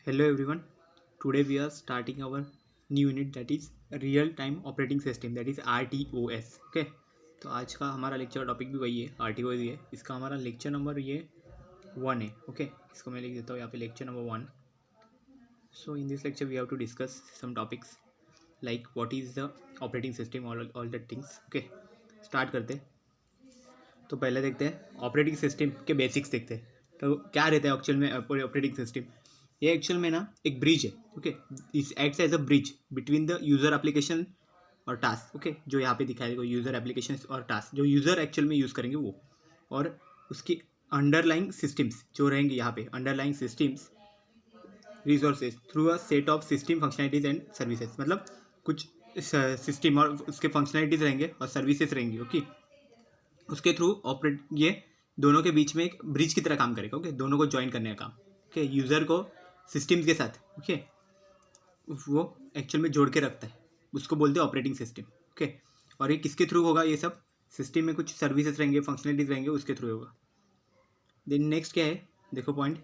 Hello everyone. Today we are starting our new unit that is Real Time Operating System that is RTOS. Okay. तो आज का हमारा lecture topic भी वही है RTOS ही है. इसका हमारा लेक्चर नंबर ये 1 है. ओके इसको मैं लिख देता हूँ यहाँ पे lecture number 1. So in this lecture we have to discuss some topics like what is the operating system all that things. Okay start करते हैं. तो पहले देखते हैं ऑपरेटिंग सिस्टम के बेसिक्स देखते हैं. तो क्या रहता है एक्चुअल में ऑपरेटिंग सिस्टम. ये एक्चुअल में ना एक ब्रिज है. Okay is acts as a bridge between the user application और टास्क. ओके जो यहाँ पे दिखाया देखो यूज़र एप्लीकेशन और टास्क जो यूज़र एक्चुअल में यूज़ करेंगे वो और उसकी अंडरलाइंग सिस्टम्स जो रहेंगे यहाँ पे underlying systems resources through a set of system functionalities and services. मतलब कुछ सिस्टम और उसके फंक्शनलिटीज रहेंगे और सर्विसेज रहेंगी. ओके उसके थ्रू ऑपरेट ये दोनों के बीच में एक ब्रिज की तरह काम करेगा. ओके दोनों को ज्वाइन करने का काम. ओके यूज़र को सिस्टम्स के साथ ओके वो एक्चुअल में जोड़ के रखता है. उसको बोलते हैं ऑपरेटिंग सिस्टम. ओके और ये किसके थ्रू होगा. ये सब सिस्टम में कुछ सर्विसेज रहेंगे फंक्शनलिटीज रहेंगे उसके थ्रू होगा. देन नेक्स्ट क्या है देखो पॉइंट.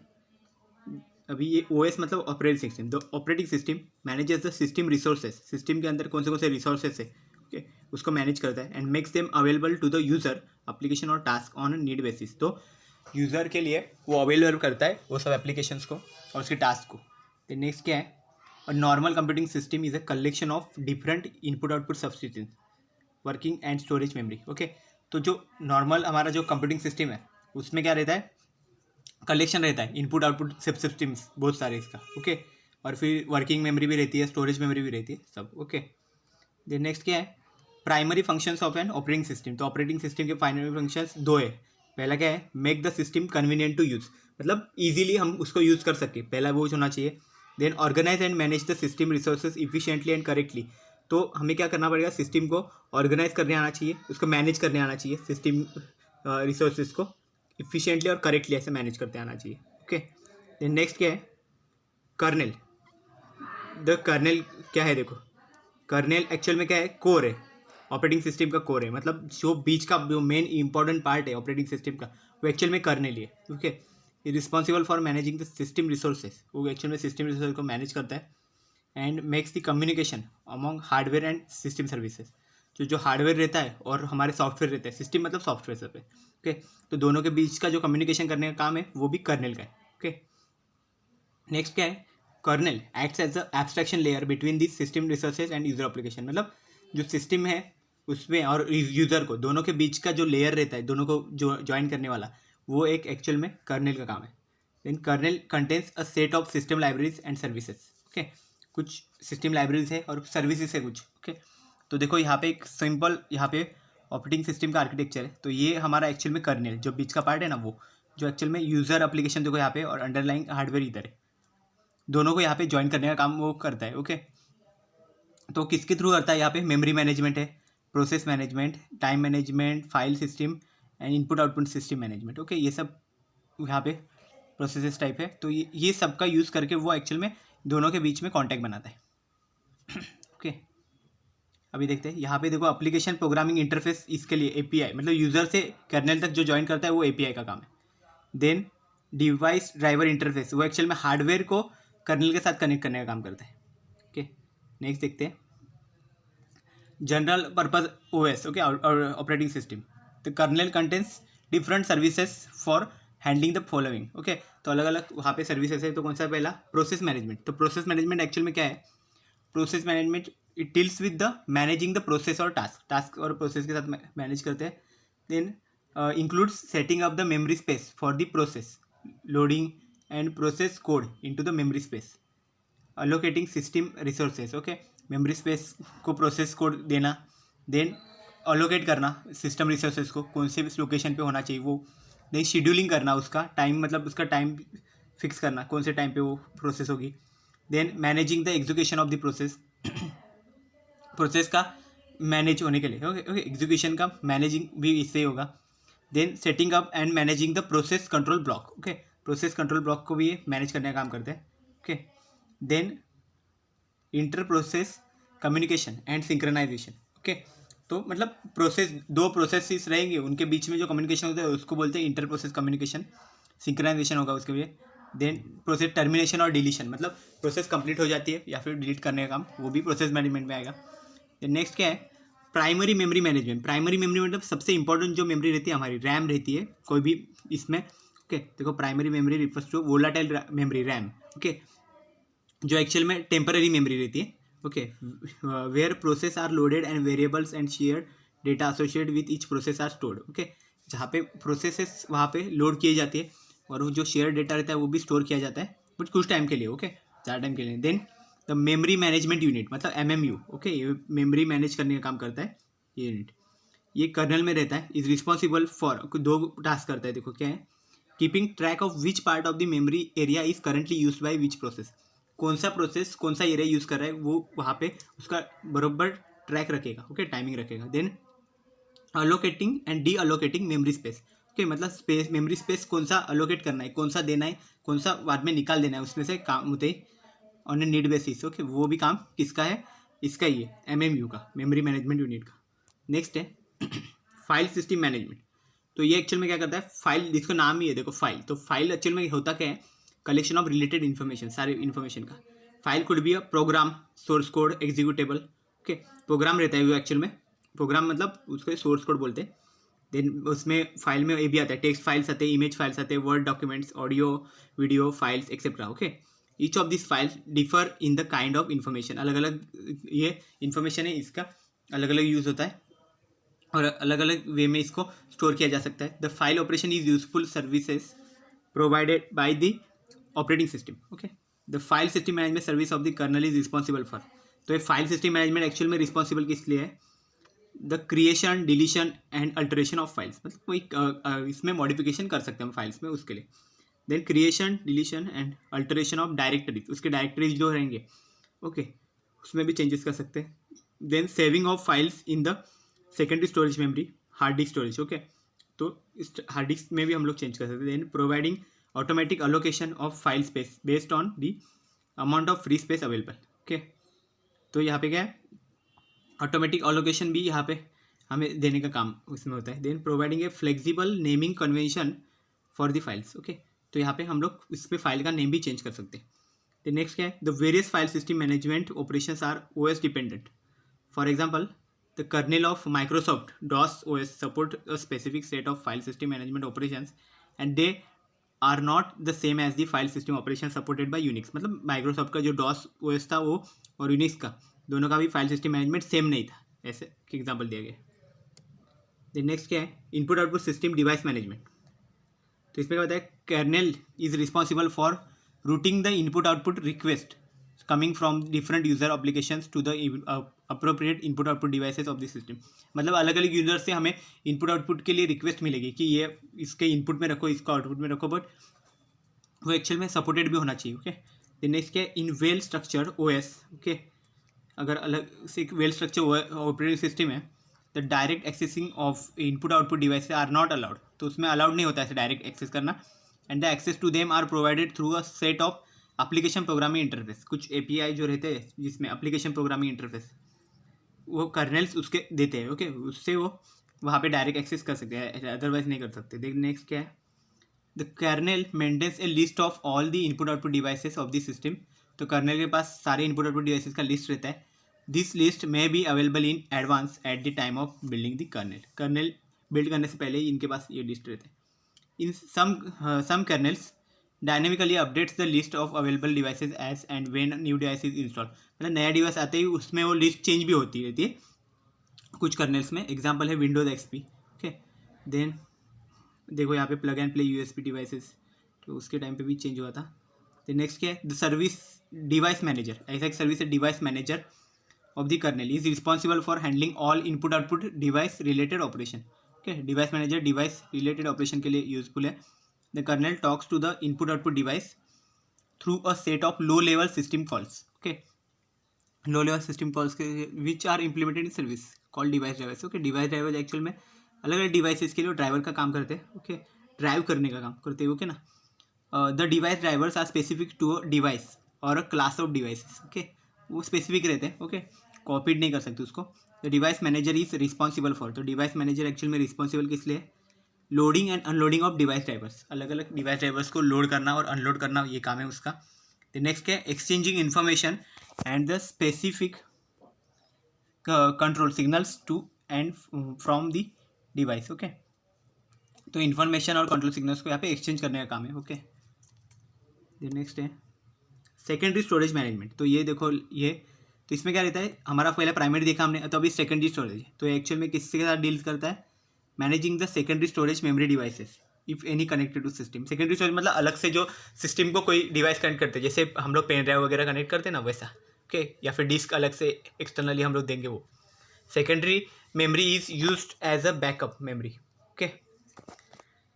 अभी ये ओएस मतलब operating system. The operating system manages the system resources. System के अंदर कौन से रिसोर्सेज है ओके उसको मैनेज करता है and makes them available to the user application और टास्क ऑन नीड बेसिस. तो यूज़र के लिए वो अवेलेबल करता है वो सब एप्लीकेशंस को और उसके टास्क को. तो नेक्स्ट क्या है. A normal computing system is a collection of different input output subsystems working and storage memory. Okay तो जो नॉर्मल हमारा जो कंप्यूटिंग सिस्टम है उसमें क्या रहता है कलेक्शन रहता है इनपुट आउटपुट सब सिस्टम्स बहुत सारे इसका. ओके और फिर वर्किंग मेमोरी भी रहती है स्टोरेज मेमोरी भी रहती है सब. ओके देन नेक्स्ट क्या है primary functions of an operating system. तो ऑपरेटिंग सिस्टम के प्राइमरी फंक्शंस दो है. पहला क्या है make the system convenient to use. मतलब ईजिली हम उसको यूज़ कर सके पहला वो होना चाहिए. Then organize and manage the system resources efficiently and correctly. तो हमें क्या करना पड़ेगा सिस्टम को ऑर्गेनाइज करने आना चाहिए उसको मैनेज करने आना चाहिए सिस्टम रिसोर्सेज को इफिशिएंटली और करेक्टली ऐसे मैनेज करते आना चाहिए. ओके देन नेक्स्ट क्या है कर्नेल. द कर्नेल क्या है देखो कर्नेल एक्चुअल में क्या है कोर है ऑपरेटिंग सिस्टम का कोर है. मतलब जो बीच का जो मेन इंपॉर्टेंट पार्ट है ऑपरेटिंग सिस्टम का वो एक्चुअल में कर्नेल ही है. Okay responsible for managing the system resources. वो एक्चुअल में सिस्टम रिसोर्स को मैनेज करता है and makes the communication among hardware and system services. जो हार्डवेयर रहता है और हमारे सॉफ्टवेयर रहता है सिस्टम मतलब सॉफ्टवेयर सब है. ओके तो दोनों के बीच का जो कम्युनिकेशन करने का काम है वो भी कर्नेल का है. ओके नेक्स्ट क्या है kernel acts as a abstraction layer between this system resources and user application. मतलब जो सिस्टम है उसमें और यूज़र को दोनों के बीच का जो लेयर रहता है दोनों को जो ज्वाइन करने वाला वो एक एक्चुअल में कर्नेल का काम है. Then kernel contains a set of system libraries and services. Okay कुछ सिस्टम लाइब्रेरीज है और सर्विसेज है कुछ. ओके तो देखो यहाँ पे एक सिंपल यहाँ पे ऑपरेटिंग सिस्टम का आर्किटेक्चर है. तो ये हमारा एक्चुअल में कर्नेल जो बीच का पार्ट है ना वो जो एक्चुअल में यूज़र एप्लीकेशन देखो यहाँ पे और अंडरलाइंग हार्डवेयर इधर है दोनों को यहाँ पे ज्वाइन करने का काम वो करता है. ओके तो किसके थ्रू करता है यहाँ पे मेमोरी मैनेजमेंट है process management time management file system and input output system management. Okay ये सब यहाँ पे प्रोसेसेस टाइप है. तो ये सब का यूज़ करके वो एक्चुअल में दोनों के बीच में कॉन्टैक्ट बनाता है. ओके अभी देखते हैं यहाँ पे देखो एप्लीकेशन प्रोग्रामिंग इंटरफेस इसके लिए एपीआई मतलब यूज़र से कर्नेल तक जो ज्वाइन करता है वो एपीआई का काम है. देन डिवाइस ड्राइवर इंटरफेस वो एक्चुअल में हार्डवेयर को कर्नेल के साथ कनेक्ट करने का काम करता है. ओके नेक्स्ट देखते हैं general purpose OS. Okay operating system. The kernel contains different services for handling the following. Okay तो अलग अलग वहाँ पे सर्विसेज है. तो कौन सा पहला प्रोसेस मैनेजमेंट. तो प्रोसेस मैनेजमेंट एक्चुअल में क्या है process management it deals with the managing the process or task और प्रोसेस के साथ मैनेज करते हैं. Then includes setting up the memory space for the process loading and process code into the memory space allocating system resources. Okay memory space को process code देना. Then allocate करना system resources को कौन से location पे होना चाहिए वो. देन शेड्यूलिंग करना उसका टाइम मतलब उसका टाइम फिक्स करना कौन से टाइम पे वो प्रोसेस होगी. Then managing the execution of the process का मैनेज होने के लिए. ओके ओके एग्जीक्यूशन का मैनेजिंग भी इससे ही होगा. Then setting up and managing the process control block. Okay process control block को भी ये मैनेज करने का काम करते हैं. Okay then inter process communication and synchronization. Okay तो मतलब दो प्रोसेसेस रहेंगे उनके बीच में जो कम्युनिकेशन होता है उसको बोलते हैं इंटर प्रोसेस कम्युनिकेशन. सिंक्रोनाइजेशन होगा उसके लिए. देन प्रोसेस टर्मिनेशन और डिलीशन, मतलब प्रोसेस कंप्लीट हो जाती है या फिर डिलीट करने का काम, वो भी प्रोसेस मैनेजमेंट में आएगा। देन नेक्स्ट क्या है, primary memory management. Primary memory मतलब सबसे इंपॉर्टेंट जो मेमोरी रहती है हमारी रैम रहती है कोई भी इसमें। ओके, देखो primary memory refers to volatile memory RAM. Okay, जो एक्चुअल में टेम्पररी मेमोरी रहती है। Okay, where process are loaded and variables and share data associated with each process are stored. Okay, जहाँ पे प्रोसेसेस वहाँ पे लोड किए जाती है और वो जो शेयर डेटा रहता है वो भी स्टोर किया जाता है, बट कुछ टाइम के लिए। ओके, ज़्यादा टाइम के लिए। Then the memory management unit, मतलब MMU। ओके, ये मेमोरी मैनेज करने का काम करता है ये यूनिट। ये कर्नल में रहता है, इज रिस्पॉन्सिबल फॉर, दो टास्क करता है। देखो क्या है, keeping track of which part of the memory area is currently use by which process. कौन सा प्रोसेस कौन सा एरिया यूज़ कर रहा है वो वहाँ पे उसका बराबर ट्रैक रखेगा। ओके, टाइमिंग रखेगा। Then allocating and deallocating memory space. Okay, मतलब स्पेस, मेमोरी स्पेस कौन सा अलोकेट करना है, कौन सा देना है, कौन सा बाद में निकाल देना है, उसमें से काम होते ही on a need basis. Okay, वो भी काम किसका है, इसका ही है, MMU का, मेमोरी मैनेजमेंट यूनिट का। नेक्स्ट है फाइल सिस्टम मैनेजमेंट। तो ये एक्चुअल में क्या करता है, फाइल, जिसका नाम ही है देखो फाइल, तो फाइल एक्चुअल में होता क्या है, कलेक्शन ऑफ रिलेटेड इन्फॉर्मेशन, सारे इन्फॉर्मेशन का। File could be a program, source code, executable. Okay, program रहता है वो एक्चुअल में, प्रोग्राम मतलब उसको सोर्स कोड बोलते हैं। देन उसमें फाइल में ये भी आता है, टेक्स्ट फाइल्स आते हैं, इमेज फाइल्स आते हैं, word documents, audio video files etcetera. Okay, each of this files differ in the kind of information, अलग अलग ये इन्फॉर्मेशन है, इसका अलग अलग यूज़ होता है और अलग अलग वे में इसको स्टोर किया जा सकता है। The file operation is useful services provided by the operating system. Okay, the file system management service of the kernel is responsible for. तो ये फाइल सिस्टम मैनेजमेंट एक्चुअल में रिस्पॉन्सिबल किस लिए है, the creation, deletion and alteration of files, मतलब कोई इसमें modification कर सकते हैं हम फाइल्स में, उसके लिए। Then creation, deletion and alteration of directories, उसके डायरेक्टरीज जो रहेंगे, ओके, उसमें भी चेंजेस कर सकते हैं। Then saving of files in the secondary storage memory, hard disk storage. Okay, तो इस हार्ड डिस्क में भी हम लोग चेंज कर सकते हैं। Then providing automatic allocation of file space based on the amount of free space available. Okay, तो यहाँ पे क्या है, ऑटोमेटिक अलोकेशन भी यहाँ पे हमें देने का काम उसमें होता है। Then providing a flexible naming convention for the files. Okay, तो यहाँ पे हम लोग इस पर फाइल का नेम भी चेंज कर सकते हैं। तो नेक्स्ट क्या है, the various file system management operations are OS dependent. For example, the kernel of Microsoft DOS OS support a specific set of file system management operations and they are not the same as the file system operations supported by Unix। मतलब Microsoft का जो DOS OS था वो और Unix का, दोनों का भी फाइल सिस्टम मैनेजमेंट सेम नहीं था, ऐसे एग्जाम्पल दिया गया। देन नेक्स्ट क्या है, input output system device management. तो इसमें क्या होता है, kernel is responsible for routing the input output request coming from different user applications to the appropriate input output devices of the system. मतलब अलग अलग यूजर से हमें इनपुट आउटपुट के लिए रिक्वेस्ट मिलेगी कि ये इसके इनपुट में रखो, इसको आउटपुट में रखो, बट वो एक्चुअल में सपोर्टेड भी होना चाहिए। ओके, देन नेक्स्ट क्या है, in well structure OS। Okay, अगर अलग से एक वेल स्ट्रक्चर ऑपरेटिंग सिस्टम है, the direct accessing of input output device are not allowed, तो उसमें अलाउड नहीं होता है डायरेक्ट एक्सेस करना। And the access to them are provided through a set of application programming interface. कुछ API जो रहते हैं जिसमें एप्लीकेशन प्रोग्रामिंग इंटरफेस वो कर्नल्स उसके देते हैं। ओके, उससे वो वहाँ पे डायरेक्ट एक्सेस कर सकते हैं, अदरवाइज नहीं कर सकते। देख नेक्स्ट क्या है, the kernel maintains a list of all the input output devices of the system. तो कर्नल के पास सारे इनपुट आउटपुट डिवाइसेस का लिस्ट रहता है। This list may be available in advance at the time of building the kernel. Kernel build करने से पहले ही इनके पास ये लिस्ट रहता है। In some kernels dynamically updates the list of available devices as and when new device is install. मतलब नया device आते ही उसमें वो लिस्ट चेंज भी होती रहती है कुछ कर्नल्स में। एग्जांपल है विंडोज XP। ओके, देन देखो यहाँ पे plug and play USB devices, तो उसके टाइम पे भी चेंज हुआ था। तो नेक्स्ट क्या है, द सर्विस डिवाइस मैनेजर। ऐसा एक सर्विस है device manager of the kernel is responsible for handling all input output device related operation. Okay, device manager device related operation के लिए यूजफुल है। The kernel talks to the input output device through a set of low level system calls. Okay, low level system calls के which are implemented in service call device drivers. Okay, device drivers actual में अलग अलग devices के लिए driver का काम करते हैं। ओके, ड्राइव करने का काम करते हैं। ओके ना, the device drivers are specific to a device और a class of devices. Okay, वो स्पेसिफिक रहते हैं। ओके, कॉपीड नहीं कर सकते उसको। The device manager is responsible for, तो डिवाइस मैनेजर एक्चुअल में रिस्पॉन्सिबल किस लिए, loading and unloading of device drivers, अलग अलग डिवाइस ड्राइवर्स को लोड करना और अनलोड करना, ये काम है उसका। तो नेक्स्ट क्या है, exchanging information and the specific control signals to and from the device. Okay, तो इन्फॉर्मेशन और कंट्रोल सिग्नल्स को यहाँ पे एक्सचेंज करने का काम है। ओके, नेक्स्ट है सेकेंडरी स्टोरेज मैनेजमेंट। तो ये देखो, ये तो इसमें क्या रहता है, हमारा पहले प्राइमरी देखा हमने, तो अभी सेकेंडरी स्टोरेज है। तो एक्चुअल में किसके साथ डील करता है, managing the secondary storage memory devices if any connected to system. Secondary storage मतलब अलग से जो सिस्टम को कोई डिवाइस कनेक्ट करते हैं, जैसे हम लोग पेन ड्राइव वगैरह कनेक्ट करते हैं ना, वैसा। ओके, या फिर डिस्क अलग से एक्सटर्नली हम लोग देंगे वो। Secondary memory is used as a backup memory. Okay,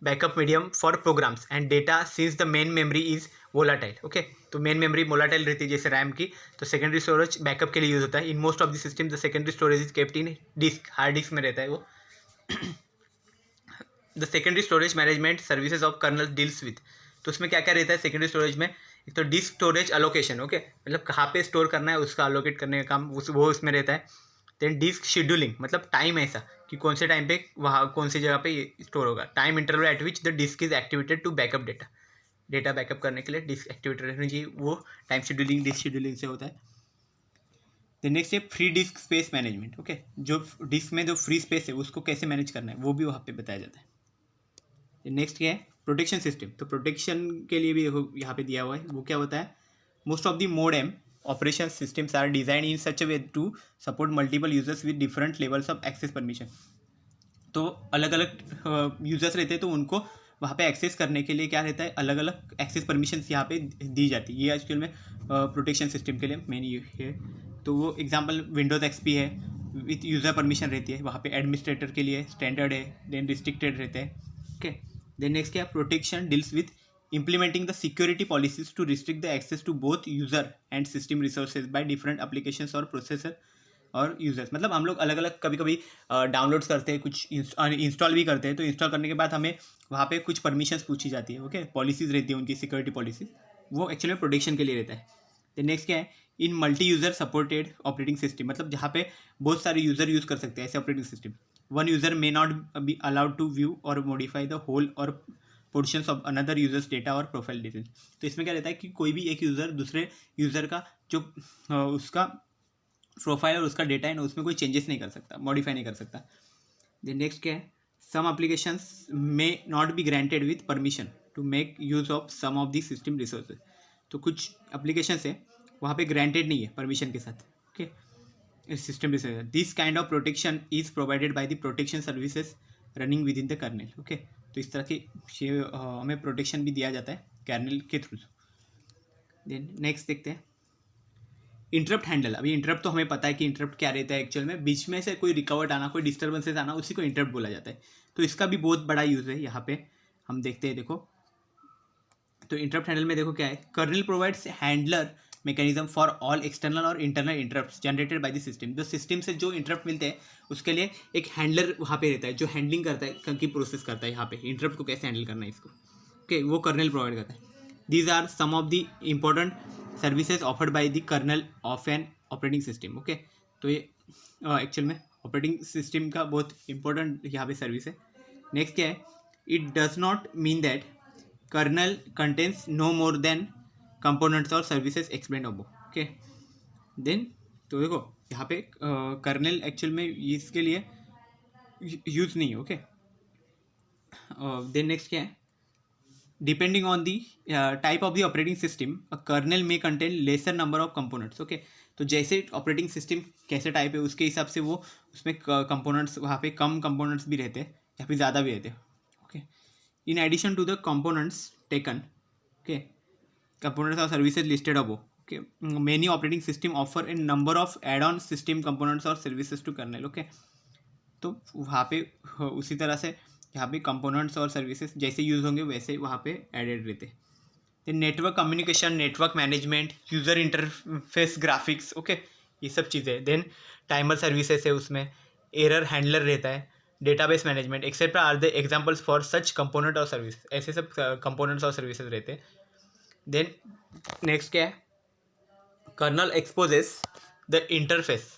backup medium for programs and data since the main memory is volatile. Okay, तो मेन मेमोरी वोलाटाइल रहती है जैसे रैम की, तो सेकेंडरी स्टोरेज बैकअप के लिए यूज होता है। In most of the system the secondary storage is kept in disk, hard disk में रहता है वो। The secondary storage management services of kernel deals with, तो उसमें क्या क्या रहता है सेकेंडरी स्टोरेज में, एक तो डिस्क स्टोरेज अलोकेशन। ओके, मतलब कहाँ पे स्टोर करना है उसका अलोकेट करने का काम वो उसमें रहता है। देन डिस्क शेड्यूलिंग, मतलब टाइम ऐसा कि कौन से टाइम पे वहाँ कौन सी जगह पे ये स्टोर होगा। Time interval at which the disk is activated to backup data, data backup करने के लिए डिस्क एक्टिवेटेड रहनी चाहिए, वो टाइम शेड्यूलिंग डिस्क शेड्यूलिंग से होता है। देन नेक्स्ट है free disc space management. Okay, जो डिस्क में जो फ्री स्पेस है उसको कैसे मैनेज करना है वो भी वहाँ पे बताया जाता है। नेक्स्ट क्या है, प्रोटेक्शन सिस्टम। तो प्रोटेक्शन के लिए भी देखो यहाँ पे दिया हुआ है, वो क्या होता है, most of the modern operation systems are design in such a way to support multiple users with different levels of access permission. तो अलग अलग यूजर्स रहते हैं, तो उनको वहाँ पे एक्सेस करने के लिए क्या रहता है, अलग अलग एक्सेस परमिशंस यहाँ पे दी जाती है। ये आजकल में प्रोटेक्शन सिस्टम के लिए मेन ये है। तो वो एग्जांपल विंडोज़ एक्सपी है, विथ यूज़र परमिशन रहती है, वहाँ पे एडमिनिस्ट्रेटर के लिए स्टैंडर्ड है, देन रिस्ट्रिक्टेड रहते हैं। ओके, देन नेक्स्ट क्या, protection deals with implementing the security policies to restrict the access to both user and system resources by different applications or processor और यूज़र्स। मतलब हम लोग अलग अलग कभी कभी डाउनलोड्स करते हैं, कुछ इंस्टॉल भी करते हैं, तो इंस्टॉल करने के बाद हमें वहाँ पे कुछ परमिशंस पूछी जाती है। ओके, पॉलिसीज़ रहती है उनकी, सिक्योरिटी पॉलिसीज, वो एक्चुअली में प्रोटेक्शन के लिए रहता है। तो नेक्स्ट क्या है, in multi user supported operating system, मतलब जहाँ पे बहुत सारे यूज़र यूज़ कर सकते हैं ऐसे operating system. One user may not be allowed to view or modify the whole or portions of another users data or profile details. तो इसमें क्या रहता है कि कोई भी एक यूज़र दूसरे यूज़र का जो उसका प्रोफाइल और उसका डेटा है ना, उसमें कोई चेंजेस नहीं कर सकता, मॉडिफाई नहीं कर सकता। देन नेक्स्ट क्या है, some applications may not be granted with permission to make use of some of the system resources. तो कुछ एप्लीकेशंस है वहाँ पे ग्रांटेड नहीं है परमिशन के साथ। Okay, system resources, this kind of protection is provided by the protection services running with in the kernel. Okay, तो इस तरह की हमें प्रोटेक्शन भी दिया जाता है कर्नेल के थ्रू। देन नेक्स्ट देखते हैं इंटरप्ट हैंडल। अभी इंटरप्ट तो हमें पता है कि इंटरप्ट क्या रहता है, एक्चुअल में बीच में से कोई रिकवर्ड आना, कोई डिस्टर्बेंसेस आना, उसी को इंटरप्ट बोला जाता है। तो इसका भी बहुत बड़ा यूज़ है, यहाँ पे हम देखते हैं। देखो, तो इंटरप्ट हैंडल में देखो क्या है, kernel provides handler mechanism for all external और internal interrupts generated by the system. जो सिस्टम से जो इंटरप्ट मिलते हैं उसके लिए एक हैंडलर वहाँ पे रहता है जो हैंडलिंग करता है, कंकी प्रोसेस करता है यहाँ पे इंटरप्ट को कैसे हैंडल करना है इसको। ओके, वो कर्नेल प्रोवाइड करता है। These are some of the important services offered by the kernel of an operating system. Okay, तो ये एक्चुअल में ऑपरेटिंग सिस्टम का बहुत इंपॉर्टेंट यहाँ पे सर्विस है। नेक्स्ट क्या है, it does not mean that kernel contains no more than components और services explain above. Okay, then तो देखो यहाँ पे कर्नेल एक्चुअल में इसके लिए यूज़ नहीं है। ओके, देन नेक्स्ट क्या है, depending on the type of the operating system a kernel में contain lesser number of components. Okay, तो जैसे ऑपरेटिंग सिस्टम कैसे टाइप है उसके हिसाब से वो उसमें कंपोनेंट्स वहाँ पे कम कंपोनेंट्स भी रहते हैं या फिर ज़्यादा भी रहते हैं। Okay, in addition to the components taken, okay, components or services listed above. Okay, many operating system offer a number of add-on system components or services to kernel. Okay, तो वहाँ पे उसी तरह से यहाँ पे कंपोनेंट्स और सर्विसेज जैसे यूज़ होंगे वैसे वहाँ पे एडेड रहते हैं। तो network communication, network management, user interface graphics, okay, ये सब चीज़ें। देन टाइमर सर्विसेज है, उसमें एरर हैंडलर रहता है, database management etcetera are the examples for such component or service. ऐसे सब कंपोनेंट्स और सर्विसेज रहते हैं। देन नेक्स्ट क्या है, kernel exposes the interface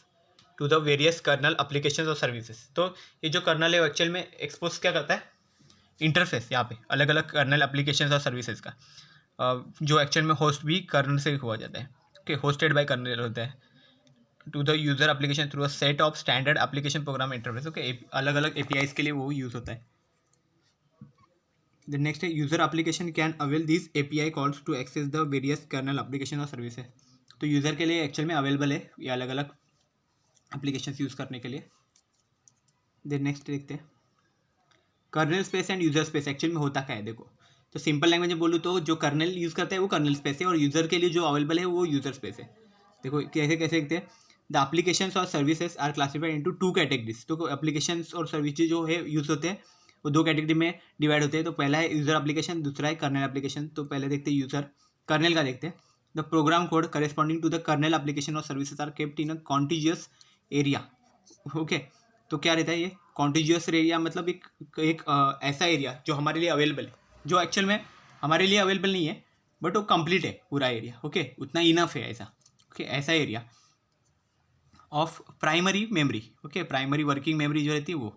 to the various kernel applications और सर्विसेज। तो ये जो कर्नल है एक्चुअल में एक्सपोज क्या करता है, इंटरफेस यहाँ पे अलग अलग कर्नल एप्लीकेशन और सर्विसेज का, जो एक्चुअल में होस्ट भी कर्नल से हुआ जाता है, ओके, होस्टेड बाय कर्नल होता है, to the user application through a set of standard application program interface, okay, अलग अलग एपीआईज के लिए वो यूज़ होता है। द नेक्स्ट है user application can avail this API calls to access the various kernel application और सर्विसेज। तो यूज़र के लिए एक्चुअल में अवेलेबल है ये अलग अलग एप्लीकेशन यूज़ करने के लिए। देन नेक्स्ट देखते हैं kernel space and user space actual में होता क्या है। देखो, तो सिंपल लैंग्वेज में बोलूँ तो जो कर्नल यूज़ करता है वो कर्नल स्पेस है, और यूज़र के लिए जो अवेलेबल है वो यूजर स्पेस है। देखो कैसे कैसे देखते हैं, द एप्लीकेशंस और services are classified into 2 categories. तो एप्लीकेशंस और सर्विसेज जो है यूज़ होते हैं वो 2 कैटेगरी में डिवाइड होते हैं। तो पहला है यूज़र एप्लीकेशन, दूसरा है कर्नल एप्लीकेशन। तो पहले देखते हैं यूज़र कर्नल का देखते हैं। The program code corresponding to the kernel application और services are kept in a contiguous area, okay. तो क्या रहता है ये कॉन्टिजियस एरिया, मतलब एक ऐसा एरिया जो हमारे लिए अवेलेबल है, जो एक्चुअल में हमारे लिए अवेलेबल नहीं है बट वो कंप्लीट है पूरा एरिया, ओके, उतना इनफ है ऐसा, ओके, ऐसा area of primary memory, okay, primary working memory जो रहती है वो,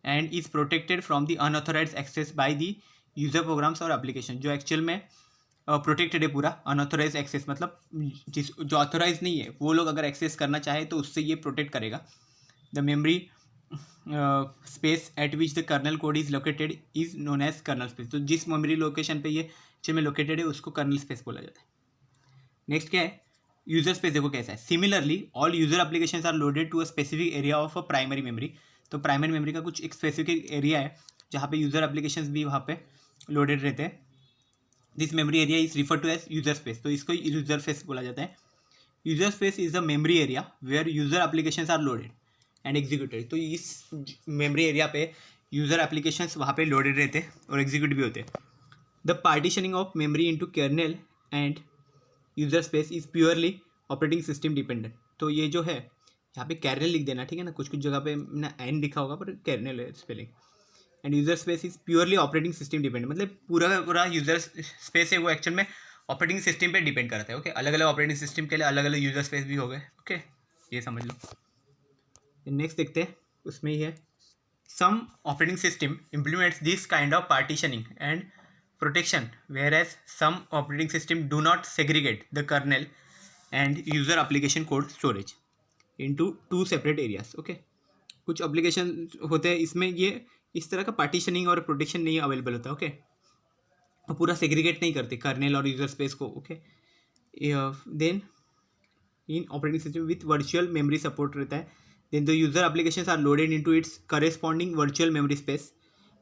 and is protected from the unauthorized access by the user programs or application. जो एक्चुअल में प्रोटेक्टेड है पूरा, अनऑथोराइज एक्सेस मतलब जो ऑथोराइज नहीं है वो लोग अगर एक्सेस करना चाहे तो उससे ये प्रोटेक्ट करेगा। The memory space at which the kernel code is located is known as kernel space. तो जिस मेमोरी लोकेशन पे ये एक्चुअल में लोकेटेड है उसको कर्नल स्पेस बोला जाता है। नेक्स्ट क्या है यूजर स्पेस। देखो कैसा है, similarly all user applications are loaded to a specific area of a primary memory. तो प्राइमरी मेमोरी का कुछ एक स्पेसिफिक एरिया है जहाँ पे यूजर एप्लीकेशंस भी वहाँ पे लोडेड रहते हैं। This memory area is refer to as user space. तो इसको यूजर स्पेस बोला जाता है। User space is the memory area where user applications are loaded and executed. तो इस मेमोरी एरिया पे यूजर एप्लीकेशंस वहाँ पे लोडेड रहते हैं और एग्जीक्यूट भी होते हैं। The partitioning of memory into kernel and user space is purely operating system dependent. तो ये जो है यहाँ पे कर्नेल लिख देना, ठीक है ना, कुछ कुछ जगह पे ना एन लिखा होगा पर कर्नेल है spelling. And user space is purely operating system dependent, मतलब पूरा का पूरा यूजर स्पेस है वो एक्चुअल में ऑपरेटिंग सिस्टम पे डिपेंड करता है, ओके। अलग अलग ऑपरेटिंग सिस्टम के लिए अलग अलग यूजर स्पेस भी हो गए, ओके, ये समझ लो। नेक्स्ट देखते हैं, उसमें ही है some operating system implements this kind of partitioning and protection, whereas some operating system do not segregate the kernel and user application code storage into 2 separate areas, okay। कुछ एप्लीकेशन होते हैं इसमें ये इस तरह का पार्टीशनिंग और प्रोटेक्शन नहीं अवेलेबल होता, ओके, तो पूरा सेग्रीगेट नहीं करते कर्नेल और यूजर स्पेस को, okay. Then in operating system with virtual memory support रहता है। Then the user applications are loaded into its corresponding virtual memory space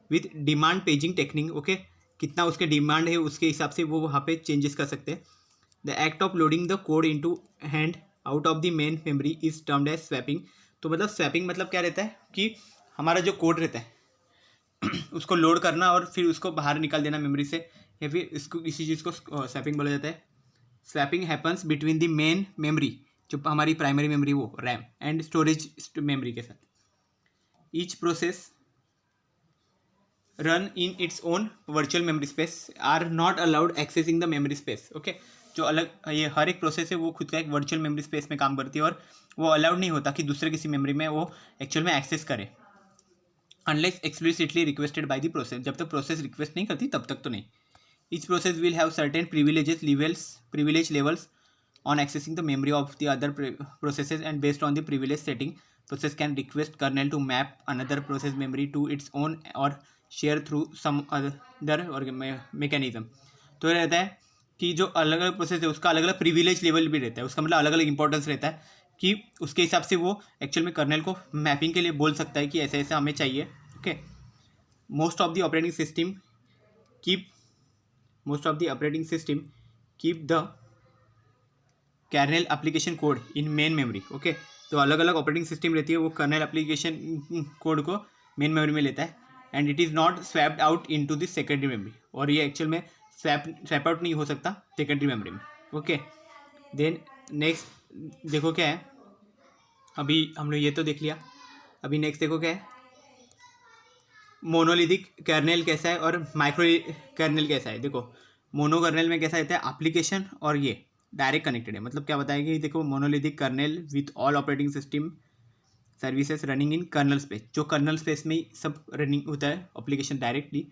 with demand paging technique, okay. कितना उसके डिमांड है उसके हिसाब से वो वहाँ पे चेंजेस कर सकते हैं। The act of loading the code into and out of the main memory is termed as swapping. तो मतलब स्वैपिंग मतलब क्या रहता है कि हमारा जो कोड रहता है उसको लोड करना और फिर उसको बाहर निकाल देना मेमोरी से, या फिर इसको इसी चीज़ को स्वैपिंग बोला जाता है। Swapping happens between the main memory जो हमारी प्राइमरी मेमोरी वो रैम एंड स्टोरेज मेमोरी के साथ। Each process run in its own virtual memory space are not allowed accessing the memory space, okay. जो अलग ये हर एक प्रोसेस है वो खुद का एक वर्चुअल मेमोरी स्पेस में काम करती है और वो अलाउड नहीं होता कि दूसरे किसी मेमोरी में वो एक्चुअल में एक्सेस करे, unless explicitly requested by the process. जब तक प्रोसेस रिक्वेस्ट नहीं करती तब तक तो नहीं। Each process will have certain privilege levels on accessing the memory of the other processes, and based on the privilege setting process can request kernel to map another process memory to its own or share through some other mechanism। तो ये रहता है कि जो अलग अलग process है उसका अलग अलग प्रिविलेज लेवल भी रहता है, उसका मतलब अलग अलग इंपॉर्टेंस रहता है कि उसके हिसाब से वो एक्चुअल में कर्नेल को मैपिंग के लिए बोल सकता है कि ऐसे ऐसे हमें चाहिए, okay. Most of the operating system keep the kernel application code in main memory, okay. तो अलग अलग ऑपरेटिंग सिस्टम रहती है वो कर्नेल एप्लीकेशन कोड को मेन मेमोरी में लेता है, and it is not swapped out into the secondary memory, और ये एक्चुअल में स्वैप आउट नहीं हो सकता सेकेंडरी मेमोरी में, ओके। देन नेक्स्ट देखो क्या है, अभी हमने ये तो देख लिया, अभी नेक्स्ट देखो क्या है, मोनोलिथिक कर्नेल कैसा है और माइक्रो कर्नेल कैसा है। देखो मोनो कर्नेल में कैसा रहता है, एप्लीकेशन और ये डायरेक्ट कनेक्टेड है, मतलब क्या बताएगा कि देखो monolithic kernel with all operating system services running in kernel space, जो कर्नल स्पेस में ही सब रनिंग होता है एप्लीकेशन डायरेक्टली।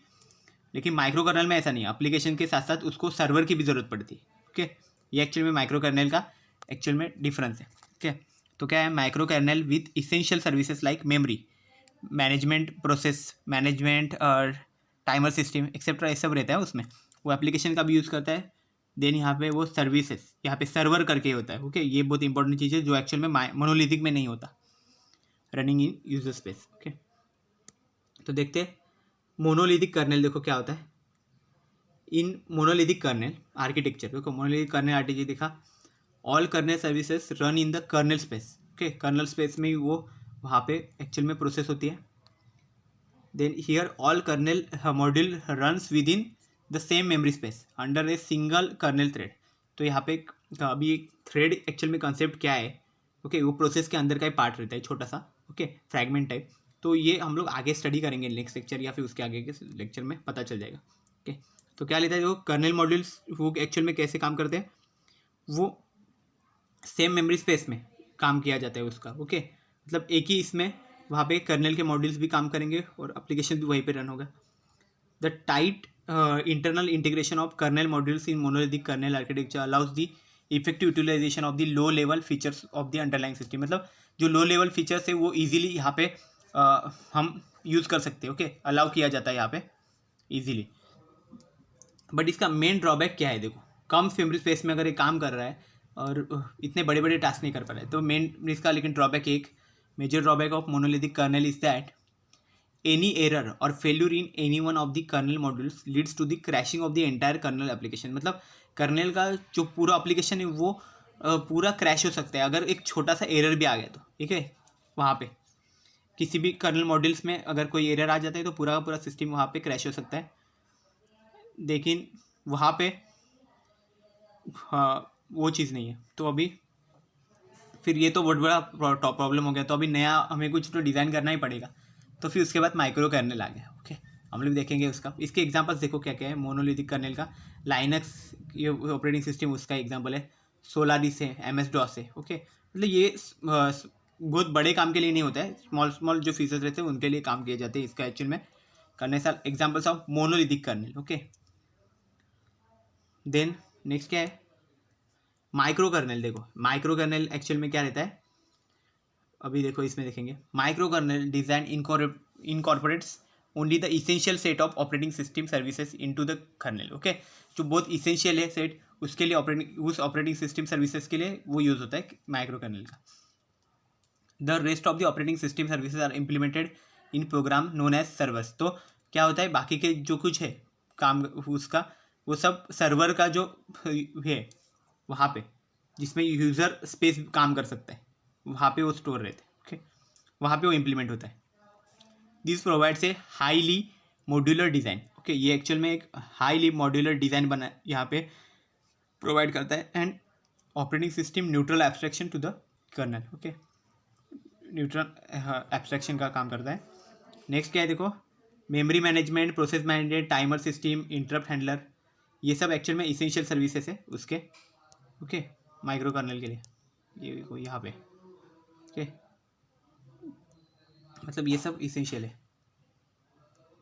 लेकिन माइक्रो कर्नल में ऐसा नहीं है, एप्लीकेशन के साथ साथ उसको सर्वर की भी ज़रूरत पड़ती है। ओके, ये एक्चुअल में माइक्रो कर्नल का एक्चुअल में डिफरेंस है। ओके, तो क्या है, micro kernel with essential services like memory management, process management और टाइमर सिस्टम एक्सेट्रा, ये सब रहता है उसमें। वो एप्लीकेशन का भी यूज़ करता है। देन यहाँ पे वो सर्विसेज, यहाँ पे सर्वर करके होता है। ओके, ये बहुत इंपॉर्टेंट चीज़ है जो एक्चुअल में मोनोलिथिक में नहीं होता, running in user space. Okay, तो देखते हैं मोनोलिथिक कर्नेल। देखो क्या होता है इन मोनोलिथिक कर्नेल आर्किटेक्चर। देखो मोनोलिथिक कर्नेल आर्किटेक्चर दिखा, all kernel services run in the kernel space. Okay, kernel space में ही वो वहाँ पे एक्चुअल में प्रोसेस होती है। Then here all kernel module runs within the same memory space under a single kernel thread. तो यहाँ पे अभी एक थ्रेड एक्चुअल में कंसेप्ट क्या है, ओके, वो प्रोसेस के अंदर का ही पार्ट रहता है, छोटा सा, ओके, फ्रैगमेंट टाइप। तो ये हम लोग आगे स्टडी करेंगे नेक्स्ट लेक्चर या फिर उसके आगे के लेक्चर में पता चल जाएगा। ओके, तो क्या लेता है जो कर्नेल मॉड्यूल्स, वो एक्चुअल में कैसे काम करते हैं, वो सेम मेमोरी स्पेस में काम किया जाता है उसका। ओके, मतलब एक ही इसमें वहाँ पे कर्नेल के मॉड्यूल्स भी काम करेंगे और एप्लीकेशन भी वहीं पे रन होगा। The tight internal integration of kernel modules in monolithic kernel architecture allows the effective utilization of the low level features of the underlying system. मतलब जो लो लेवल फीचर्स है वो इजीली यहाँ पे हम यूज़ कर सकते हैं। ओके, अलाउ किया जाता है यहाँ पे इजीली। बट इसका मेन ड्रॉबैक क्या है, देखो कम मेमोरी स्पेस में अगर ये काम कर रहा है और इतने बड़े बड़े टास्क नहीं कर पा रहा है, तो मेन इसका लेकिन ड्रॉबैक, एक major drawback of monolithic kernel is that any error or failure in any one of the kernel modules leads to the crashing of the entire kernel application। मतलब कर्नेल का जो पूरा एप्लीकेशन है वो पूरा क्रैश हो सकता है अगर एक छोटा सा एरर भी आ गया तो। ठीक है, वहाँ पे किसी भी कर्नेल मॉड्यूल्स में अगर कोई एरर आ जाता है तो पूरा का पूरा सिस्टम वहाँ पे क्रैश हो सकता है। लेकिन वहाँ पे हाँ वो चीज़ नहीं है। तो अभी फिर ये तो बहुत बड़ा प्रॉब्लम हो गया, तो अभी नया हमें कुछ तो डिज़ाइन करना ही पड़ेगा। तो फिर उसके बाद माइक्रो कर्नेल आ गया। ओके, हम लोग देखेंगे उसका, इसके एग्जांपल्स देखो क्या क्या है। मोनोलिथिक कर्नेल का लाइनक्स ये ऑपरेटिंग सिस्टम उसका एग्जांपल है, सोलारिस है, MS-DOS है। ओके, मतलब ये बहुत बड़े काम के लिए नहीं होता है, स्मॉल स्मॉल जो फीचर्स रहते हैं उनके लिए काम किए जाते हैं इसका एक्चुअल में करने साल examples of monolithic kernel. Okay, then next क्या है माइक्रो कर्नेल। देखो माइक्रो कर्नेल एक्चुअल में क्या रहता है, अभी देखो इसमें देखेंगे। Micro kernel design incorporates only the essential set of operating system services into the kernel. Okay, जो बहुत इसेंशियल है सेट, उसके लिए उस ऑपरेटिंग सिस्टम सर्विसेज के लिए वो यूज़ होता है माइक्रो कर्नेल का। The rest of the operating system services are implemented in program known as servers. तो क्या होता है बाकी के जो कुछ है काम उसका, वो सब सर्वर का जो है वहाँ पे जिसमें यूज़र स्पेस काम कर सकता है वहाँ पे वो स्टोर रहते हैं। ओके, वहाँ पे वो इम्प्लीमेंट होता है। This provides a highly modular design. Okay, ये एक्चुअल में एक हाईली मॉड्यूलर डिज़ाइन बना यहाँ पे प्रोवाइड करता है and operating system neutral abstraction to the kernel. Okay, neutral abstraction का काम करता है। नेक्स्ट क्या है देखो, memory management, process management, timer system, interrupt handler, ये सब एक्चुअल में इसेंशियल सर्विसेज है उसके। ओके, माइक्रो कर्नल के लिए ये देखो यहाँ पे। ओके, मतलब ये सब इसेंशियल है।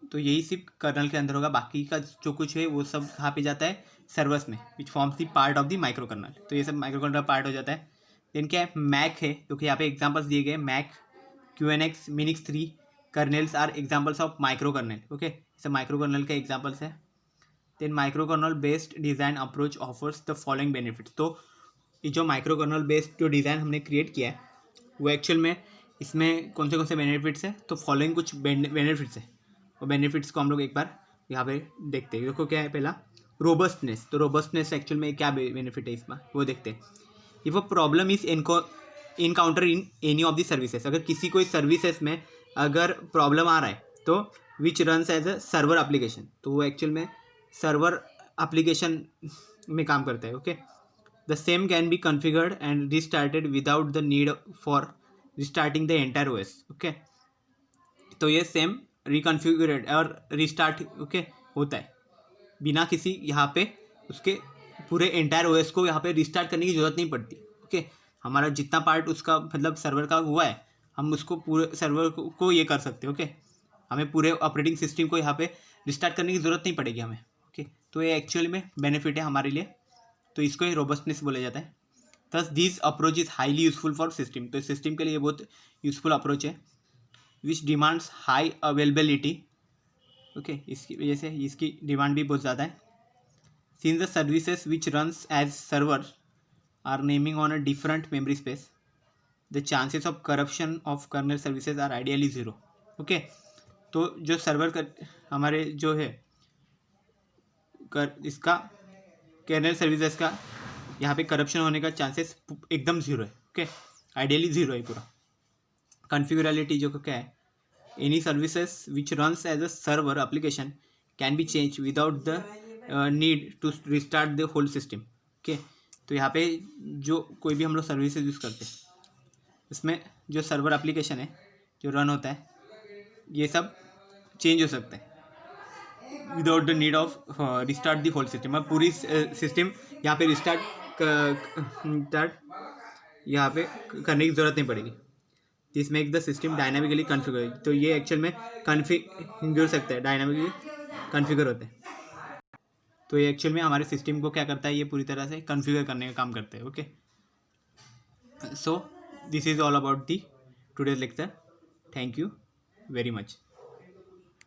तो यही सिर्फ कर्नल के अंदर होगा, बाकी का जो कुछ है वो सब कहाँ पे जाता है सर्वर्स में, which forms the part of the micro kernel. तो ये सब माइक्रो कर्नल पार्ट हो जाता है। देन क्या है मैक है, क्योंकि यहाँ पे एग्जांपल्स दिए गए Mach, QNX, Minix 3 kernels are examples of micro kernel. Okay, सब माइक्रो कर्नल के एग्जांपल्स है। Then micro kernel based design approach offers the following benefits. तो ये जो माइक्रो कर्नल बेस्ड जो डिज़ाइन हमने क्रिएट किया है वो एक्चुअल में इसमें कौन से बेनिफिट्स है, तो फॉलोइंग कुछ बेनिफिट्स है। और बेनिफिट्स को हम लोग एक बार यहाँ पे देखते हैं। देखो क्या है, पहला रोबस्टनेस। तो रोबस्टनेस एक्चुअल में क्या बेनिफिट है इसमें वो देखते हैं। If a problem is encounter in any of the services, अगर किसी कोई सर्विसेज में अगर प्रॉब्लम आ रहा है तो which runs as a server application, तो वो एक्चुअल में सर्वर एप्लीकेशन में काम करता है। Okay, the same can be configured and restarted without the need for restarting the entire OS। Okay, तो ये सेम रिकन्फिगरेड और रिस्टार्ट ओके होता है बिना किसी यहाँ पे उसके पूरे एंटायर OS को यहाँ पे रिस्टार्ट करने की ज़रूरत नहीं पड़ती। ओके, हमारा जितना पार्ट उसका मतलब सर्वर का हुआ है हम उसको पूरे सर्वर को ये कर सकते हैं। ओके, हमें पूरे ऑपरेटिंग सिस्टम को यहाँ पे रिस्टार्ट करने की ज़रूरत नहीं पड़ेगी हमें। ओके, तो ये एक्चुअली में बेनिफिट है हमारे लिए, तो इसको ही रोबस्टनेस बोला जाता है। Thus this approach is highly useful for system, तो सिस्टम के लिए बहुत यूजफुल अप्रोच है। Which demands high availability, okay, इसकी वजह से इसकी डिमांड भी बहुत ज़्यादा है। Since the services which runs as server are naming on a different memory space, the chances of corruption of kernel services are ideally zero. Okay, तो जो सर्वर कर हमारे जो है इसका कर्नल सर्विसेज का यहाँ पे करप्शन होने का चांसेस एकदम ज़ीरो है। ओके, आइडियली ज़ीरो है पूरा। कॉन्फ़िगरेबिलिटी जो क्या है, any services which runs as a server application can be change without the need to restart the whole system. Okay, तो यहाँ पे जो कोई भी हम लोग सर्विसेज यूज़ करते हैं उसमें जो सर्वर एप्लीकेशन है जो रन होता है ये सब चेंज हो सकते हैं without the need of restart the whole system. अब पूरी सिस्टम यहाँ पे रिस्टार्ट यहाँ पे करने की ज़रूरत नहीं पड़ेगी। This make the system dynamically configure, तो ये एक्चुअल में कन्फिगर सकते हैं, डायनामिकली कन्फिगर होते हैं। तो ये एक्चुअल में हमारे सिस्टम को क्या करता है, ये पूरी तरह से कन्फिगर करने का काम करते हैं। Okay, so this is all about the today's lecture. Thank you very much.